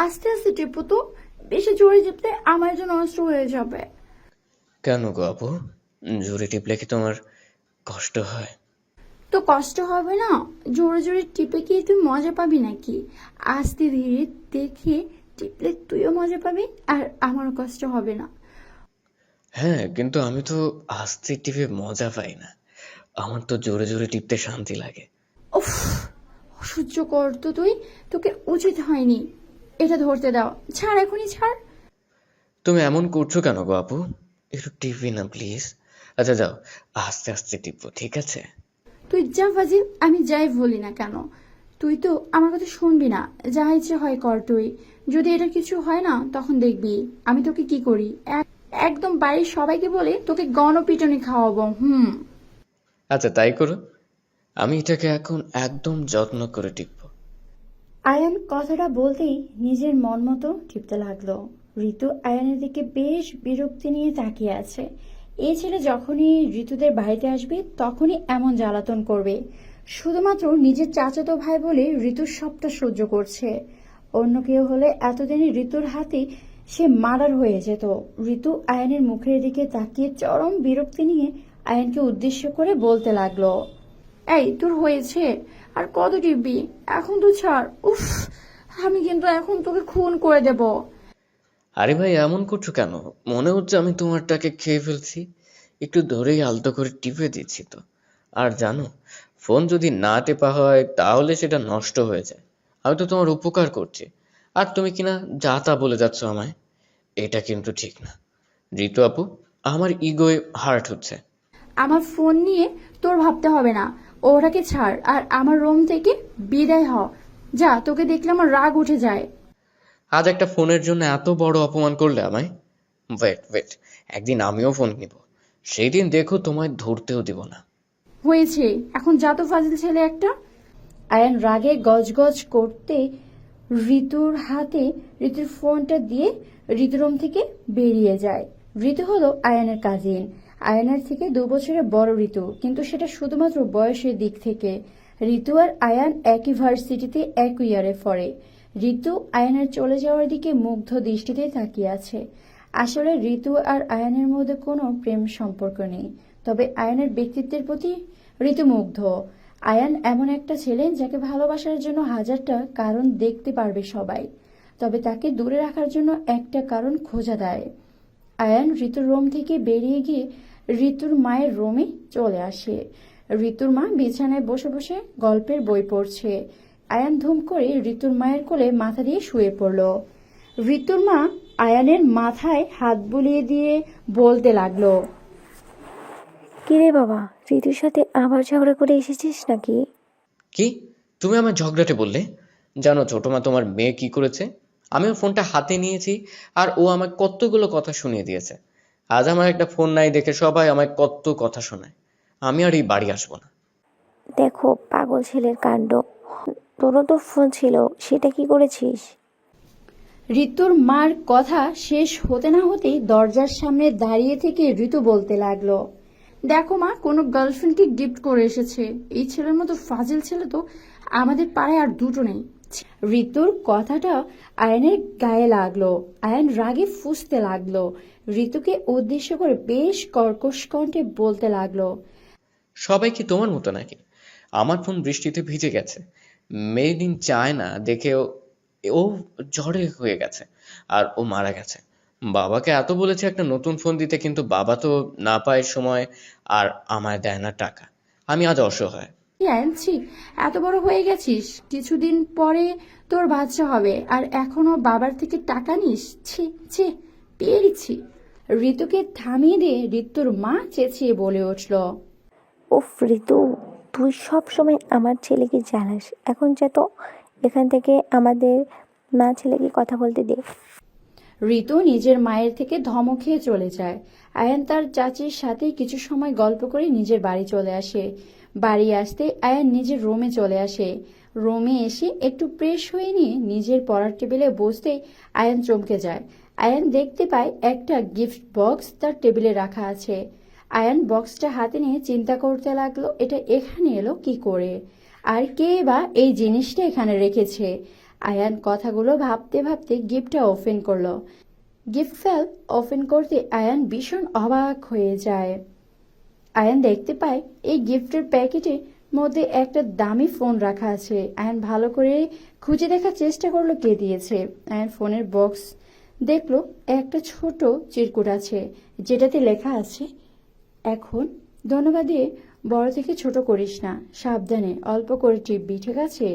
আস্তে আস্তে টিপো তো, বেশি জোরে টিপলে আমার জন্য নষ্ট হয়ে যাবে। কেন গো আপু? জোরে টিপলে কি তোমার কষ্ট হয়? তো কষ্ট হবে না? জোরে জোরে টিপে কি তুই মজা পাবি নাকি? আস্তে ধীরে দেখে টিপলে তুইও মজা পাবি আর আমারও কষ্ট হবে না। হ্যাঁ, কিন্তু আমি তো আস্তে টিপে মজা পাই না। আমার তো জোরে জোরে টিপতে শান্তি লাগে। উফ, সহ্য কর তো তুই। তোকে উচিত হয়নি। এটা ধরতে দাও, ছাড় এখনই ছাড়। তুমি এমন করছো কেন গো আপু? একটু টিপি না প্লিজ। আচ্ছা যাও, আস্তে আস্তে টিপো, ঠিক আছে? তুই যা ফাজিল, আমি যাই বলি না কেন। তুই তো আমার কথা শুনবি না। যা ইচ্ছে হয় কর তুই। যদি এটা কিছু হয় না তখন দেখবি আমি তোকে কি করি। একদম বাড়ির সবাইকে বলে তোকে গণপিটুনি খাওয়াবো। আচ্ছা তাই করো। আমি এটাকে এখন একদম যত্ন করে টিপবো। আয়ান কথাটা বলতেই নিজের মন মতো টিপতে লাগলো। ঋতু আয়ানের দিকে বেশ বিরক্তি নিয়ে তাকিয়ে আছে। এই ছেলে যখনই ঋতুদের বাড়িতে আসবে তখনই এমন জ্বালাতন করবে। শুধুমাত্র নিজের চাচাতো ভাই বলে ঋতুর সবটা সহ্য করছে। অন্য কেউ হলে এতদিনে ঋতুর হাতে সে মার্ডার হয়ে যেত। ঋতু আয়ানের মুখের দিকে তাকিয়ে চরম বিরক্তি নিয়ে আয়ানকে উদ্দেশ্য করে বলতে লাগলো, এই তোর হয়েছে? আর কত টিপবি? এখন তো ছাড়। উফ, আমি কিন্তু এখন তোকে খুন করে দেব। আরে ভাই এমন করছো কেন? মনে হচ্ছে আমি তোমারটাকে খেয়ে ফেলছি। একটু ধরেই আলতো করে টিপে দিচ্ছি তো। আর জানো, ফোন যদি না টেপা হয় তাহলে সেটা নষ্ট হয়ে যায়। আমি তো তোমার উপকার করছি, আর তুমি কিনা যা তা বলে যাচ্ছ আমায়। এটা কিন্তু ঠিক না। ঋতু আপু, আমার ইগোয় হার্ট হচ্ছে। আমার ফোন নিয়ে তোর ভাবতে হবে না। ওটাকে ছাড় আর আমার রুম থেকে বিদায় হ। যা, তোকে দেখলে আমার রাগ উঠে যায়। আজ একটা ফোনের জন্য এত বড় অপমান করলে আমায়। ওয়েট ওয়েট, একদিন আমিও ফোন নিব। সেই দিন দেখো তোমায় ধরতেও দিব না। হয়েছে, এখন যা তো ফাজিল ছেলে একটা। আয়ান রাগে গজগজ করতে ঋতুর হাতে ঋতুর ফোনটা দিয়ে ঋতু রুম থেকে বেরিয়ে যায়। ঋতু হলো আয়ানের কাজিন। আয়ানের থেকে 2 বছরের বড় ঋতু, কিন্তু সেটা শুধুমাত্র বয়সের দিক থেকে। ঋতু আর আয়ান একই ভার্সিটিতে একই ইয়ারে পড়ে। ঋতু আয়ানের চলে যাওয়ার দিকে মুগ্ধ দৃষ্টিতে তাকিয়ে আছে। আসলে ঋতু আর আয়ানের মধ্যে কোনো প্রেম সম্পর্ক নেই, তবে আয়ানের ব্যক্তিত্বের প্রতি ঋতু মুগ্ধ। আয়ান এমন একটা ছেলে যাকে ভালোবাসার জন্য হাজারটা কারণ দেখতে পারবে সবাই, তবে তাকে দূরে রাখার জন্য একটা কারণ খোঁজা দেয়। আয়ান ঋতুর রুম থেকে বেরিয়ে গিয়ে ঋতুর মায়ের রুমে চলে আসে। ঋতুর মা বিছানায় বসে বসে গল্পের বই পড়ছে। আয়ান ধুম করে ঋতুর মায়ের কোলে মাথা দিয়ে শুয়ে পড়ল। ঋতুর মা আয়ানের মাথায় হাত বুলিয়ে দিয়ে বলতে লাগলো, কিরে বাবা, ঋতুর সাথে আবার ঝগড়া করে এসেছিস নাকি? কি? তুমি আমার ঝগড়াটে বললে? জানো ছোট মা তোমার মেয়ে কি করেছে? আমি ওর ফোনটা হাতে নিয়েছি, আর ও আমায় কতগুলো কথা শুনিয়ে দিয়েছে। আজ আমার একটা ফোন নাই দেখে সবাই আমায় কত কথা শোনায়। আমি আর এই বাড়ি আসবো না। দেখো পাগল ছেলের কাণ্ড। তোরও তো ফোন ছিল, সেটা কি করেছিস? ঋতুর মার কথা শেষ হতে না হতেই দরজার সামনে দাঁড়িয়ে থেকে ঋতু বলতে লাগলো, দেখো মা, কোনো গার্লফ্রেন্ডকে গিফট করে এসেছে। এই ছেলের মতো ফাজিল ছেলে তো আমাদের পাড়ায় আর দুটো নেই। ঋতুর কথাটা আয়নের গায়ে লাগলো। আয়ন রাগে ফুঁসতে লাগলো। ঋতুকে উদ্দেশ্য করে বেশ কর্কশ কণ্ঠে বলতে লাগলো, সবাই কি তোমার মতো নাকি? আমার ফোন বৃষ্টিতে ভিজে গেছে, মেড ইন চায়না দেখে ও ঝড়ে হয়ে গেছে, আর ও মারা গেছে। বাবাকে এত বলেছে একটা নতুন ফোন দিতে, কিন্তু বাবা তো না পায় সময়, আর আমায় দেয় না টাকা। আমি আজ অসহায়। কি আনছি, এত বড় হয়ে গেছিস, কিছুদিন পরে তোর বাচ্চা হবে আর এখনো বাবার থেকে টাকা নিস? ছি ছি, পেরেছি। ঋতুকে থামিয়ে দিয়ে ঋতুর মা চেঁচিয়ে বলে উঠল, উফ ঋতু, তুই সব সময় আমার ছেলেকে জ্বালাস। এখন যা তো এখান থেকে, আমাদের মা ছেলেকে কথা বলতে দে। ঋতু নিজের মায়ের থেকে ধমক খেয়ে চলে যায়। আয়ান তার চাচির সাথে কিছু সময় গল্প করে নিজের বাড়ি চলে আসে। বাড়ি আসতে আয়ান নিজের রুমে চলে আসে। রুমে এসে একটু ফ্রেশ হয়ে নিয়ে নিজের পড়ার টেবিলে বসতেই আয়ান চমকে যায়। আয়ান দেখতে পায় একটা গিফট বক্স তার টেবিলে রাখা আছে। আয়ান বক্সটা হাতে নিয়ে চিন্তা করতে লাগলো, এটা এখানে এলো কি করে, আর কে বা এই জিনিসটা এখানে রেখেছে। আয়ান কথাগুলো ভাবতে ভাবতে গিফটটা ওপেন করলো। গিফট ফেল ওপেন করতে আয়ান ভীষণ অবাক হয়ে যায়। আয়ান দেখতে পায় এই গিফটের প্যাকেটের মধ্যে একটা দামি ফোন রাখা আছে। আয়ান ভালো করে খুঁজে দেখার চেষ্টা করলো কে দিয়েছে। আয়ান ফোনের বক্স দেখলো একটা ছোট চিরকুট আছে, যেটাতে লেখা আছে, এখন ধন্যবাদ দিয়ে বড় থেকে ছোট করিস না, সাবধানে অল্প করে টিপবি, ঠিক আছে?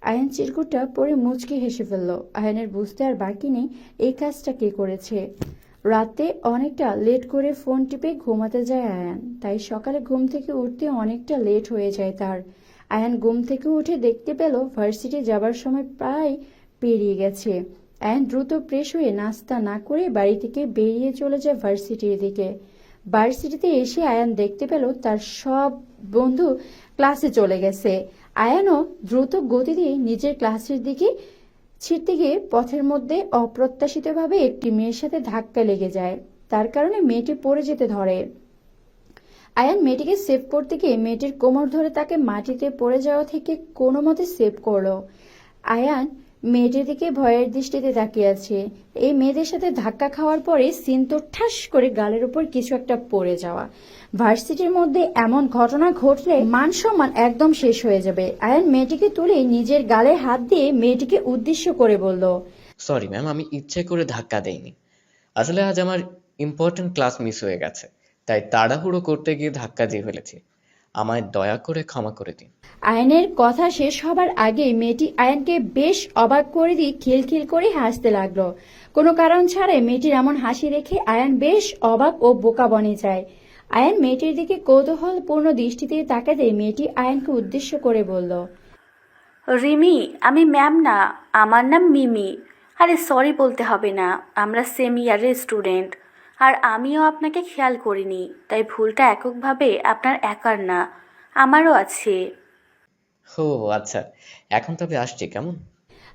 আয়ান চিরকুটটা পরে মুচকি হেসে ফেললো। আয়ানের বুঝতে আর বাকি নেই এই কাজটা কে করেছে। রাতে অনেকটা লেট করে ফোন টিপে ঘুমাতে যায় আয়ান, তাই সকালে ঘুম থেকে উঠতে অনেকটা লেট হয়ে যায় তার। আয়ান ঘুম থেকে উঠে দেখতে পেল ভার্সিটি যাবার সময় প্রায় পেরিয়ে গেছে। আয়ান দ্রুত ফ্রেশ হয়ে নাস্তা না করে বাড়ি থেকে বেরিয়ে চলে যায় ভার্সিটির দিকে। ভার্সিটিতে এসে আয়ান দেখতে পেল তার সব বন্ধু ক্লাসে চলে গেছে। আয়ানও দ্রুত গতি দিয়ে নিজের ক্লাসের দিকে ছিটতে গিয়ে পথের মধ্যে অপ্রত্যাশিতভাবে একটি মেয়ের সাথে ধাক্কা লেগে যায়। তার কারণে মেয়েটি পড়ে যেতে ধরে। আয়ান মেয়েটিকে সেভ করতে গিয়ে মেয়েটির কোমর ধরে তাকে মাটিতে পড়ে যাওয়া থেকে কোনো মতে সেভ করলো। আয়ান মেয়েটির দিকে ভয়ের দৃষ্টিতে তাকিয়ে আছে। এই মেয়েদের সাথে ধাক্কা খাওয়ার পরে সিন তো ঠাস করে গালের উপর কিছু একটা পড়ে যাওয়া। ভার্সিটির মধ্যে এমন ঘটনা ঘটলে মান সম্মান একদম শেষ হয়ে যাবে। আয়ান মেয়েটিকে তুলে নিজের গালে হাত দিয়ে মেয়েটিকে উদ্দেশ্য করে বলল, সরি ম্যাম, আমি ইচ্ছে করে ধাক্কা দেইনি। আসলে আজ আমার ইম্পর্টেন্ট ক্লাস মিস হয়ে গেছে, তাই তাড়াহুড়ো করতে গিয়ে ধাক্কা দিয়ে ফেলেছি। আমায় দয়া করে ক্ষমা করে দিন। আয়ানের কথা শেষ হবার আগে মেয়েটি আয়ানকে বেশ অবাক করে দিয়ে খিলখিল করে হাসতে লাগলো। কোনো কারণ ছাড়াই মেয়েটির এমন হাসি দেখে আয়ান বেশ অবাক ও বোকা বনে যায়। আয়ান মেয়েটির দিকে কৌতূহলপূর্ণ দৃষ্টিতে তাকাতে মেয়েটি আয়ানকে উদ্দেশ্য করে বলল, রিমি, আমি ম্যাম না, আমার নাম মিমি। আরে সরি বলতে হবে না, আমরা সেম ইয়ারের স্টুডেন্ট। আর আমিও আপনাকে খেয়াল করিনি, তাই ভুলটা এককভাবে আপনার একার না, আমারও আছে। ও আচ্ছা, এখন তবে আসছি কেমন?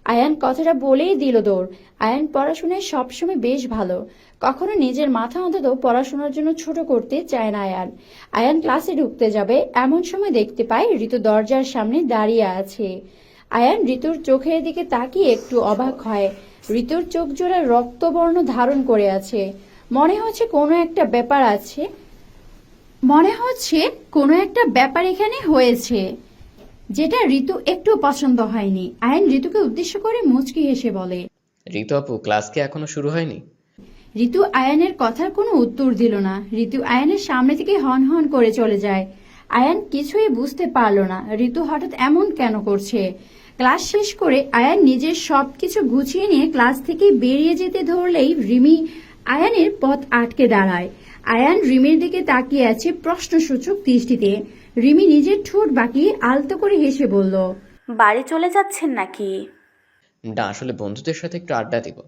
আয়ান কথাটা বলেই দিল দৌড়। আয়ান পড়াশোনায় সবসময় বেশ ভালো, কখনো নিজের মাথা অন্তত পড়াশোনার জন্য ছোট করতে চায় না আয়ান। আয়ান ক্লাসে ঢুকতে যাবে এমন সময় দেখতে পায় ঋতু দরজার সামনে দাঁড়িয়ে আছে। আয়ান ঋতুর চোখের দিকে তাকিয়ে একটু অবাক হয়। ঋতুর চোখ জোড়া রক্তবর্ণ ধারণ করে আছে। মনে হচ্ছে কোনো একটা ব্যাপার এখানে হয়েছে, যেটা ঋতু একটু পছন্দ হয়নি। আয়ান ঋতুকে উদ্দেশ্য করে মুচকি হেসে বলে, ঋতু আপু, ক্লাস কি এখনো শুরু হয়নি? ঋতু আয়ানের কথার কোনো উত্তর দিল না। ঋতু আয়ানের সামনে থেকে হন হন করে চলে যায়। আয়ান কিছুই বুঝতে পারল না ঋতু হঠাৎ এমন কেন করছে। ক্লাস শেষ করে আয়ান নিজের সবকিছু গুছিয়ে নিয়ে ক্লাস থেকে বেরিয়ে যেতে ধরলেই রিমি আয়ানের পথ আটকে দাঁড়ায়। আয়ান রিমির দিকে তাকিয়ে আছে প্রশ্নসূচক দৃষ্টিতে। রিমি নিজের ঠোঁট বাঁকিয়ে আলতো করে হেসে বলল, বাড়ি চলে যাচ্ছেন নাকি? না, আসলে বন্ধুদের সাথে একটু আড্ডা দিব,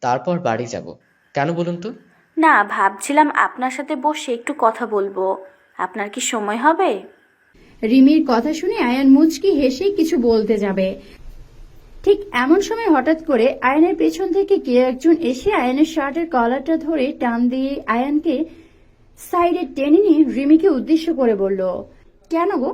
তারপর বাড়ি যাব। কেন বলুন তো? না, ভাবছিলাম আপনার সাথে বসে একটু কথা বলবো। আপনার কি সময় হবে? রিমির কথা শুনে আয়ান মুচকি হেসে কিছু বলতে যাবে, ঠিক এমন সময় হঠাৎ করে আয়ানের পেছন থেকে কে একজন এসে আয়ানের শার্টের কলারটা ধরে টান দিয়ে আয়ানকে সাইডে টেনে নিয়ে রিমিকে উদ্দেশ্য করে বলল, কেন গো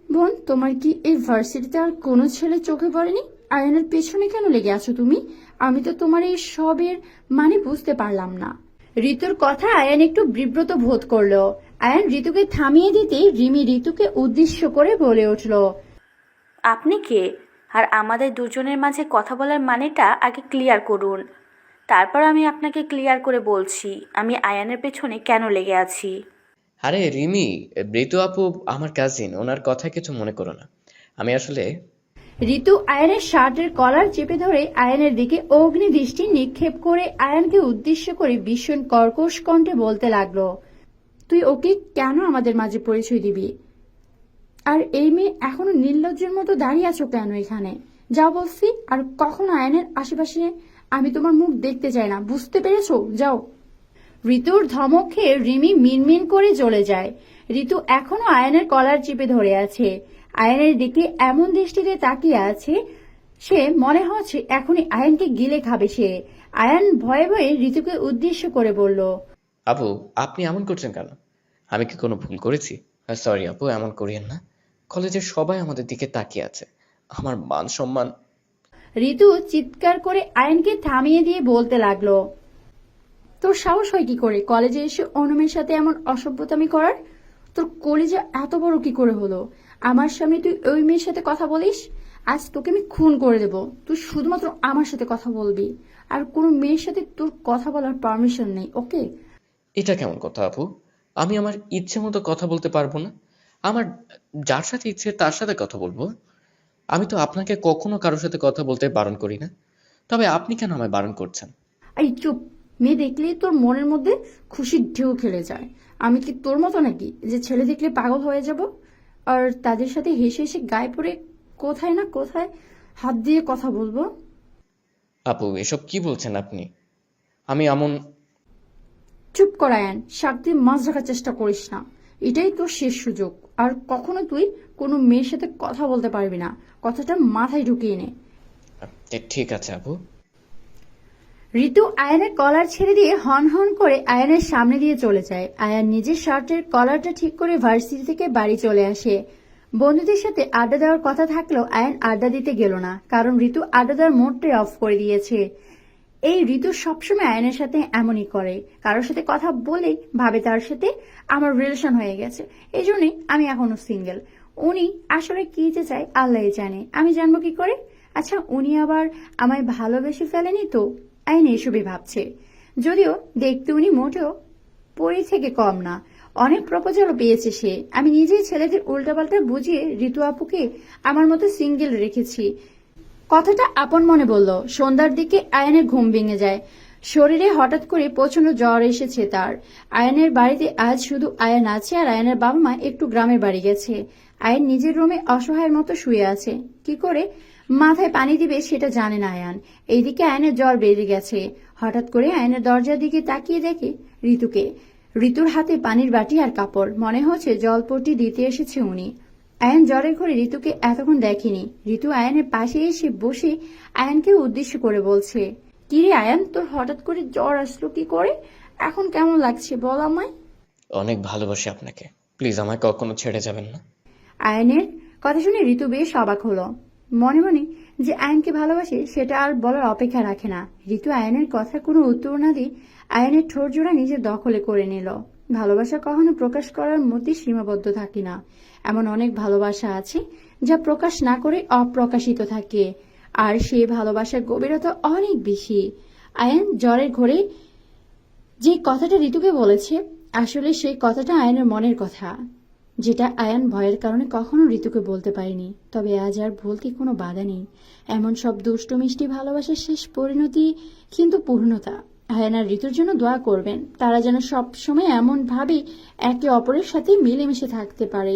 বোন, তোমার কি এই ভার্সিটিতে আর কোনো ছেলে চোখে পড়েনি? আয়ানের পেছনে কেন লেগে আছো তুমি? আমি তো তোমার এই সবের মানে বুঝতে পারলাম না। ঋতুর কথা আয়ান একটু বিব্রত বোধ করলো। আয়ান ঋতুকে থামিয়ে দিতে রিমি ঋতুকে উদ্দেশ্য করে বলে উঠল, আপনি কে? আর আমাদের দুজনের মাঝে কথা বলার মানেটা আগে ক্লিয়ার করুন, তারপর আমি আপনাকে ক্লিয়ার করে বলছি আমি আয়ানের পেছনে কেন লেগে আছি। আরে রিমি, ঋতু আপু আমার কাজিন, ওনার কথা কিছু মনে করো না। আমি আসলে ঋতু আয়ানের শার্টের কলার চেপে ধরে আয়ানের দিকে অগ্নি দৃষ্টি নিক্ষেপ করে আয়ানকে উদ্দেশ্য করে ভীষণ কর্কশ কণ্ঠে বলতে লাগলো, তুই ওকে কেন আমাদের মাঝে পরিচয় দিবি? আর এই মেয়ে এখনো নির্লজ্জের মতো দাঁড়িয়ে আছো কেন এখানে? যাও বলছি, আর কখনো আয়ানের আশেপাশে আমি তোমার মুখ দেখতে চাই না, বুঝতে পেরেছো? যাও। ঋতুর ধমক খেয়ে রিমি মিনমিন করে চলে যায়। ঋতু এখনো আয়ানের কলার চেপে ধরে আছে। আয়ানের দিকে এমন দৃষ্টিতে তাকিয়ে আছে, সে মনে হচ্ছে এখনই আয়ানকে গিলে খাবে সে। আয়ান ভয়ে ভয়ে ঋতুকে উদ্দেশ্য করে বলল, আপু, আপনি এমন করছেন কেন? আমি কি কোনো ভুল করেছি? সরি আপু, এমন করিয়েন না। কলেজের সবাই আমাদের দিকে তাকিয়ে আছে, আমার মান সম্মান। ঋতু চিৎকার করে আয়নকে থামিয়ে দিয়ে বলতে লাগলো, তোর সাহস হয় কি করে কলেজে এসে অন্য মেয়ের সাথে এমন অসভ্যতামি করার? তোর কলেজে এত বড় কি করে হলো? আমার সামনে তুই ওই মেয়ের সাথে কথা বলিস? আজ তোকে আমি খুন করে দেব। তুই শুধুমাত্র আমার সাথে কথা বলবি, আর কোনো মেয়ের সাথে তোর কথা বলার পারমিশন নেই, ওকে? এটা কেমন কথা আপু? আমি আমার ইচ্ছে মতো কথা বলতে পারবো না? আমার যার সাথে ইচ্ছে তার সাথে কথা বলবো। আমি তো আপনাকে কখনো কারোর সাথে কথা বলতে বারণ করি না। তবে আপনি কেন আমায় বারণ করছেন? এই চুপ! মেয়ে দেখলেই তোর মনের মধ্যে খুশির ঢেউ খেলে যায়। আমি কি তোর মতো নাকি যে ছেলে দেখলে পাগল হয়ে যাব, আর তাদের সাথে হেসে হেসে গায়ে পড়ে কোথায় না কোথায় হাত দিয়ে কথা বলবো? আপু, এসব কি বলছেন আপনি? আমি এমন... চুপ কর আয়ান, শাক দিয়ে মাছ রাখার চেষ্টা করিস না। এটাই তোর শেষ সুযোগ। আর কখনো তুই কোনো মেয়ের সাথে কথা বলতে পারবি না, কথাটা মাথায় ঢুকিয়ে নে। ঠিক আছে আপু। ঋতু আয়ানের কলার ছেড়ে দিয়ে হন হন করে আয়ানের সামনে দিয়ে চলে যায়। আয়ান নিজের শার্টের কলারটা ঠিক করে ভার্সিটি থেকে বাড়ি চলে আসে। বন্ধুদের সাথে আড্ডা দেওয়ার কথা থাকলেও আয়ান আড্ডা দিতে গেল না, কারণ ঋতু আড্ডা দেওয়ার মোডটাই অফ করে দিয়েছে। এই ঋতু সবসময় আয়নের সাথে এমনই করে, কারোর সাথে কথা বলে ভাবে তার সাথে আমার রিলেশন হয়ে গেছে, এই জন্যই আমি এখনো সিঙ্গেল। উনি আসলে কি যে চায় আল্লাহ জানে, আমি জানবো কি করে? আচ্ছা, উনি আবার আমায় ভালোবেসে ফেলেনি তো? আইন এসবই ভাবছে। যদিও দেখতে উনি মোটেও পরি থেকে কম না, অনেক প্রপোজালও পেয়েছে সে। আমি নিজেই ছেলেদের উল্টাপাল্টা বুঝিয়ে ঋতু আপুকে আমার মতো সিঙ্গেল রেখেছি। কথাটা আপন মনে বলল। সন্ধ্যার দিকে আয়নের ঘুম ভেঙে যায়। শরীরে হঠাৎ করে প্রচন্ড জ্বর এসেছে তার। আয়নের বাড়িতে আজ শুধু আয়ান আছে, আর আয়নের বাবা মা একটু গ্রামের বাড়ি গেছে। আয়ন নিজের রুমে অসহায়ের মতো শুয়ে আছে। কি করে মাথায় পানি দিবে সেটা জানে না আয়ান। এইদিকে আয়নের জ্বর বেড়ে গেছে। হঠাৎ করে আয়নের দরজার দিকে তাকিয়ে দেখে ঋতুকে। ঋতুর হাতে পানির বাটি আর কাপড়, মনে হচ্ছে জলপট্টি দিতে এসেছে উনি। আয়ান জ্বরের ঘরে ঋতুকে এতক্ষণ দেখেনি। ঋতু আয়ানের পাশে এসে বসে আয়ানকে উদ্দেশ্য করে বলছে, কিরে আয়ান, তোর হঠাৎ করে জ্বর আসলো কি করে? এখন কেমন লাগছে বল আমায়। অনেক ভালোবাসি আপনাকে, প্লিজ আমায় কখনো ছেড়ে যাবেন না। আয়ানের কথা শুনে ঋতু বেশ অবাক হলো। মনে মনে যে আয়ানকে ভালোবাসে সেটা আর বলার অপেক্ষা রাখে না। ঋতু আয়ানের কথার কোনো উত্তর না দিয়ে আয়ানের ঠোঁট জোড়া নিজের দখলে করে নিল। ভালোবাসা কখনো প্রকাশ করার মধ্যে সীমাবদ্ধ থাকে না। এমন অনেক ভালোবাসা আছে যা প্রকাশ না করে অপ্রকাশিত থাকে, আর সেই ভালোবাসার গভীরতা অনেক বেশি। আয়ান জ্বরের ঘরে যে কথাটা ঋতুকে বলেছে, আসলে সেই কথাটা আয়ানের মনের কথা, যেটা আয়ান ভয়ের কারণে কখনো ঋতুকে বলতে পারেনি। তবে আজ আর বলতে কোনো বাধা নেই। এমন সব দুষ্টু মিষ্টি ভালোবাসার শেষ পরিণতি কিন্তু পূর্ণতা। আয়ান আর ঋতুর জন্য দোয়া করবেন, তারা যেন সব সময় এমন ভাবে একে অপরের সাথে মিলেমিশে থাকতে পারে।